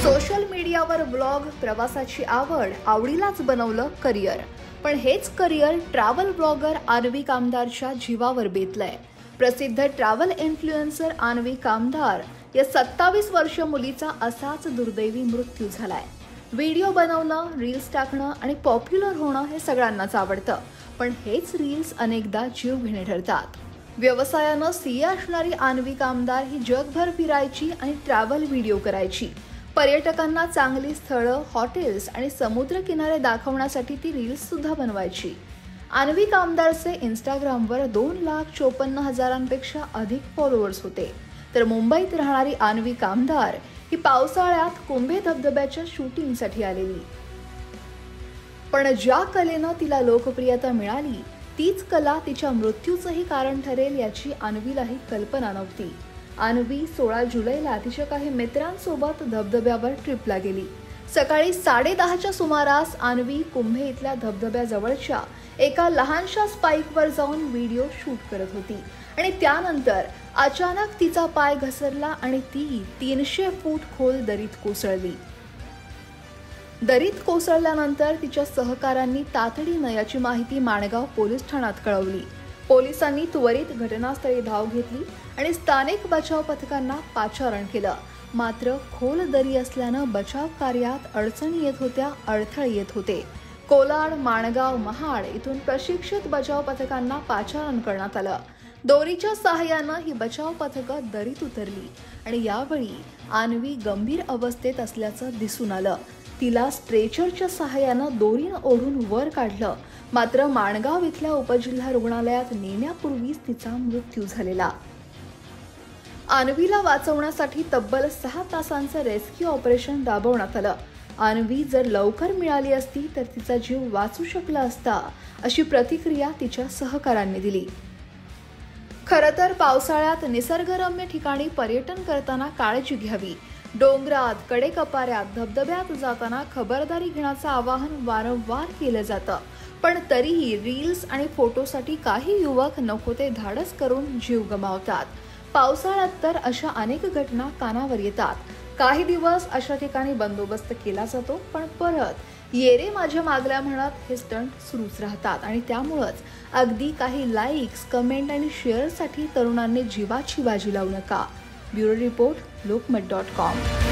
Social मीडियावर blog, प्रवासाची आवडीलाच बनवलं करिअर. पण हेच करिअर ट्रॅव्हल ब्लॉगर आन्वी कामदारच्या जीवावर बेतलंय. प्रसिद्ध ट्रॅव्हल इन्फ्लुएन्सर आन्वी कामदार या 27 वर्षीय मुलीचा असाच दुर्दैवी मृत्यू झालाय. व्हिडिओ बनवणं, रील्स टाकणं आणि पॉप्युलर होणं हे सगळ्यांनाच आवडतं, पण हेच रील्स अनेकदा जीवघेणे ठरतात. व्यवसायानं सीए असणारी आन्वी कामदार ही जगभर फिरायची आणि ट्रॅव्हल व्हिडिओ करायची. पर्यटकांना चांगली स्थळं, हॉटेल्स आणि समुद्र किनारे दाखवण्यासाठी ती रील्स सुद्धा बनवायची. आन्वी कामदारचे इंस्टाग्रामवर 2,54,000पेक्षा अधिक फॉलोअर्स होते. तर मुंबईत राहणारी आन्वी कामदार ही पावसाळ्यात कुंभे धबधब्याच्या शूटिंगसाठी आलेली. पण ज्या कलेनं तिला लोकप्रियता मिळाली तीच कला तिच्या मृत्यूचंही कारण ठरेल याची आन्वीलाही कल्पना नव्हती. आन्वी 16 जुलैला तिच्या काही मित्रांसोबत धबधब्यावर ट्रिपला गेली. सकाळी 10:30च्या सुमारास आन्वी कुंभे इथल्या धबधब्याजवळच्या एका लहानशा स्पाईकवर जाऊन व्हिडिओ शूट करत होती आणि त्यानंतर अचानक तिचा पाय घसरला आणि ती 300 फूट खोल दरीत कोसळली. दरीत कोसळल्यानंतर तिच्या सहकाऱ्यांनी तातडीनं याची माहिती माणगाव पोलीस ठाण्यात कळवली. पोलिसांनी त्वरित घटनास्थळी धाव घेतली आणि स्थानिक बचाव पथकांना पाचारण केलं. मात्र खोल दरी असल्यानं बचाव कार्यात अडचणी येत होत्या, अडथळे येत होते. कोलाड, माणगाव, महाड इथून प्रशिक्षित बचाव पथकांना पाचारण करण्यात आलं. दोरीच्या सहाय्यानं ही बचाव पथकं दरीत उतरली आणि यावेळी आन्वी गंभीर अवस्थेत असल्याचं दिसून आलं. तिला स्ट्रेचरच्या सहाय्यानं दोरीनं ओढून वर काढलं. मात्र माणगाव इथल्या उपजिल्हा रुग्णालयात नेण्यापूर्वीच तिचा मृत्यू झालेला. आन्वीला वाचवण्यासाठी तब्बल 6 तासांचं रेस्क्यू ऑपरेशन राबवण्यात आलं. आन्वी जर लवकर मिळाली असती तर तिचा जीव वाचू शकला असता, अशी प्रतिक्रिया तिच्या सहकाऱ्यांनी दिली. खरं तर पावसाळ्यात निसर्गरम्य ठिकाणी पर्यटन करताना काळजी घ्यावी. डोंगरात, कडेकपाऱ्यात, धबधब्यात जाताना खबरदारी घेण्याचं आवाहन वारंवार केलं जातं. पण तरीही रील्स आणि फोटोसाठी काही युवक नको ते धाडस करून जीव गमावतात. पावसाळ्यात तर अशा अनेक घटना कानावर येतात. काही दिवस अशा ठिकाणी बंदोबस्त केला जातो, पण परत येरे माझ्या मागल्या म्हणत हे स्टंट सुरूच राहतात आणि त्यामुळंच अगदी काही लाईक्स, कमेंट आणि शेअरसाठी तरुणांनी जीवाची बाजी लावू नका. Bureau report, लोकमत.com.